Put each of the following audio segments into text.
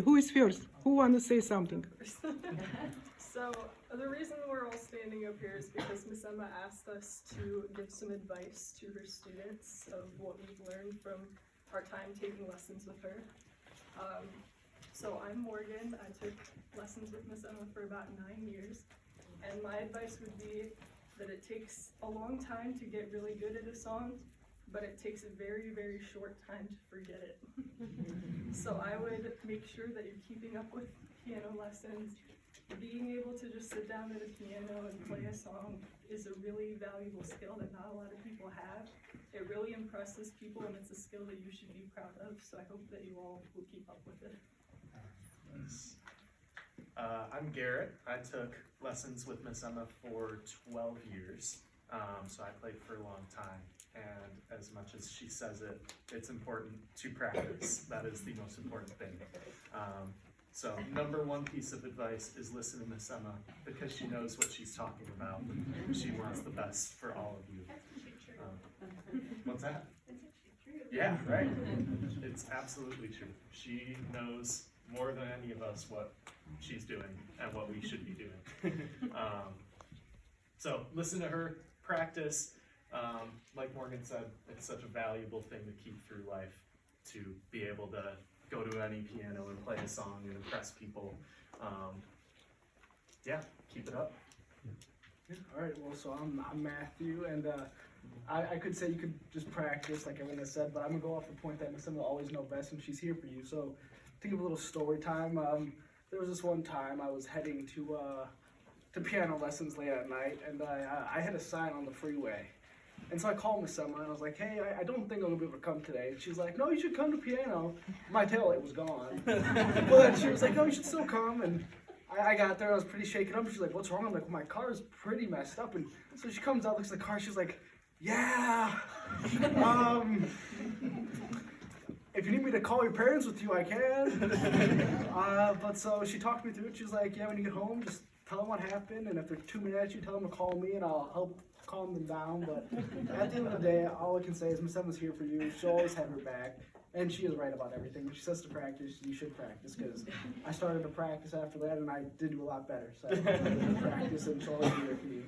Who is first? Who want to say something? So the reason we're all standing up here is because Miss Emma asked us to give some advice to her students of what we've learned from our time taking lessons with her. So I'm Morgan. I took lessons with Miss Emma for about 9 years, and my advice would be that it takes a long time to get really good at a song, but it takes a very, very short time to forget it. So I would make sure that you're keeping up with piano lessons. Being able to just sit down at a piano and play a song is a really valuable skill that not a lot of people have. It really impresses people, and it's a skill that you should be proud of, so I hope that you all will keep up with it. I'm Garrett. I took lessons with Miss Emma for 12 years, so I played for a long time. And as much as she says it, it's important to practice. That is the most important thing. So number one piece of advice is listen to Miss Emma, because she knows what she's talking about. She wants the best for all of you. What's that? Yeah, right. It's absolutely true. She knows more than any of us what she's doing and what we should be doing. So listen to her, practice. Like Morgan said, it's such a valuable thing to keep through life, to be able to go to any piano and play a song and impress people. Yeah, keep it up. All right, well, so I'm Matthew, and I could say you could just practice like everyone has said, but I'm gonna go off the point that Miss Emma will always know best, and she's here for you. So to give a little story time, there was this one time I was heading to piano lessons late at night, and I had a sign on the freeway. And so I called Miss Emma and I was like, hey, I don't think I'm gonna be able to come today. And she's like, no, you should come to piano. My taillight was gone. But she was like, no, you should still come. And I got there, I was pretty shaken up. She's like, what's wrong? I'm like, well, my car's pretty messed up. And so she comes out, looks at the car, she's like, yeah. If you need me to call your parents with you, I can. But so she talked me through it. She's like, yeah, when you get home, just tell them what happened. And if they're too mad at you, tell them to call me and I'll help calm them down. But at the end of the day, all I can say is Miss Emma's here for you. She'll always have your back, and she is right about everything. When she says to practice, you should practice, because I started to practice after that and I did do a lot better. So practice, and she'll always be there for you.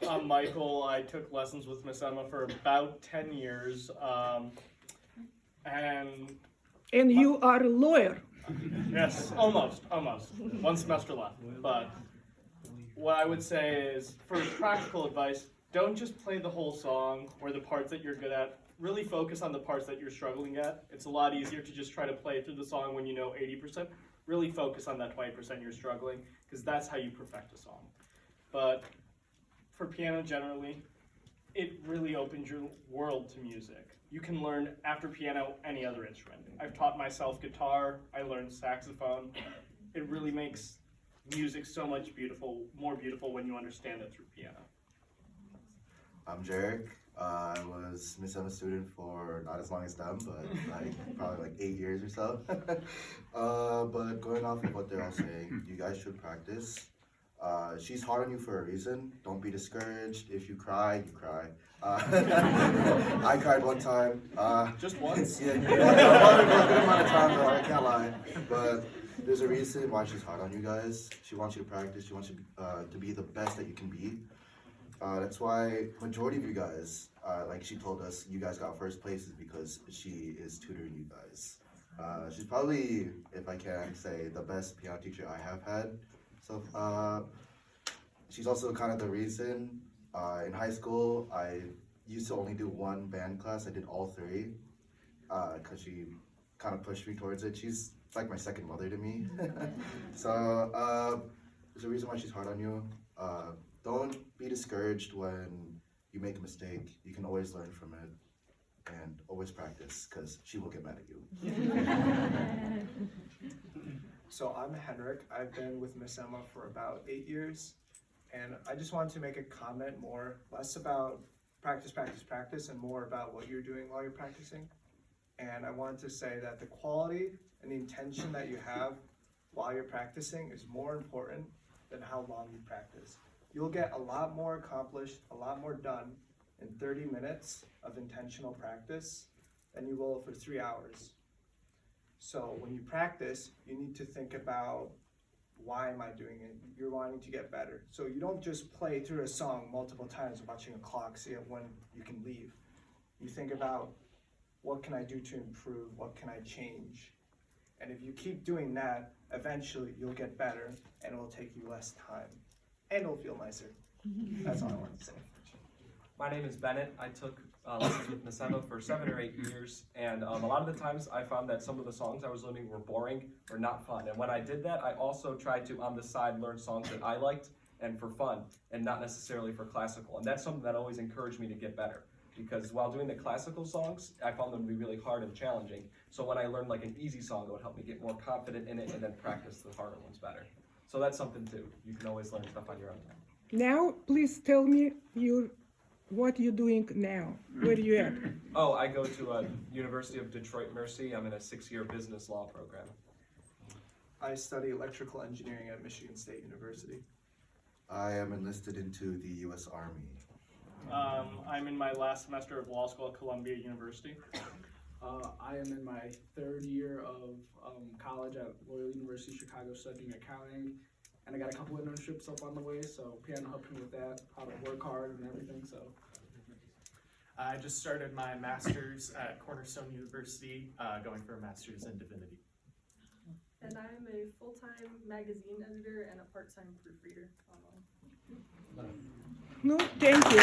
I'm Michael. I took lessons with Miss Emma for about 10 years, And you are a lawyer. Yes, almost. One semester left. But what I would say is, for practical advice, don't just play the whole song or the parts that you're good at. Really focus on the parts that you're struggling at. It's a lot easier to just try to play through the song when you know 80%. Really focus on that 20% you're struggling, because that's how you perfect a song. But for piano generally, it really opens your world to music. You can learn, after piano, any other instrument. I've taught myself guitar, I learned saxophone. It really makes music so much more beautiful when you understand it through piano. I'm Jarek. I was Miss Emma's student for not as long as them, but probably 8 years or so. But going off of what they're all saying, you guys should practice. She's hard on you for a reason. Don't be discouraged. If you cry, you cry. I cried one time. Just once? Yeah, a good amount of time though, I can't lie. But there's a reason why she's hard on you guys. She wants you to practice. She wants you to be the best that you can be. That's why majority of you guys, like she told us, you guys got first place is because she is tutoring you guys. She's probably, if I can say, the best piano teacher I have had. So she's also kind of the reason in high school I used to only do one band class. I did all three because she kind of pushed me towards it. She's like my second mother to me. So there's a reason why she's hard on you. Don't be discouraged when you make a mistake. You can always learn from it, and always practice, because she will get mad at you. So I'm Henrik. I've been with Miss Emma for about 8 years, and I just wanted to make a comment less about practice, and more about what you're doing while you're practicing. And I wanted to say that the quality and the intention that you have while you're practicing is more important than how long you practice. You'll get a lot more accomplished, a lot more done in 30 minutes of intentional practice than you will for 3 hours. So when you practice, you need to think about, why am I doing it? You're wanting to get better. So you don't just play through a song multiple times watching a clock, see when you can leave. You think about, what can I do to improve? What can I change? And if you keep doing that, eventually you'll get better and it will take you less time. And it'll feel nicer. That's all I wanted to say. My name is Bennett. I took lessons with Miss Emma for 7 or 8 years, and a lot of the times I found that some of the songs I was learning were boring or not fun. And when I did that, I also tried to, on the side, learn songs that I liked and for fun, and not necessarily for classical. And that's something that always encouraged me to get better, because while doing the classical songs, I found them to be really hard and challenging. So when I learned like an easy song, it would help me get more confident in it and then practice the harder ones better. So that's something too. You can always learn stuff on your own. Now, please tell me what you're doing now. Where you at? Oh, I go to University of Detroit Mercy. I'm in a 6-year business law program. I study electrical engineering at Michigan State University. I am enlisted into the U.S. Army. I'm in my last semester of law school at Columbia University. I am in my 3rd year of college at Loyola University Chicago studying accounting, and I got a couple internships up on the way, so piano helped me with that, how to work hard and everything, so. I just started my master's at Cornerstone University, going for a master's in divinity. And I'm a full-time magazine editor and a part-time proofreader online. No, thank you.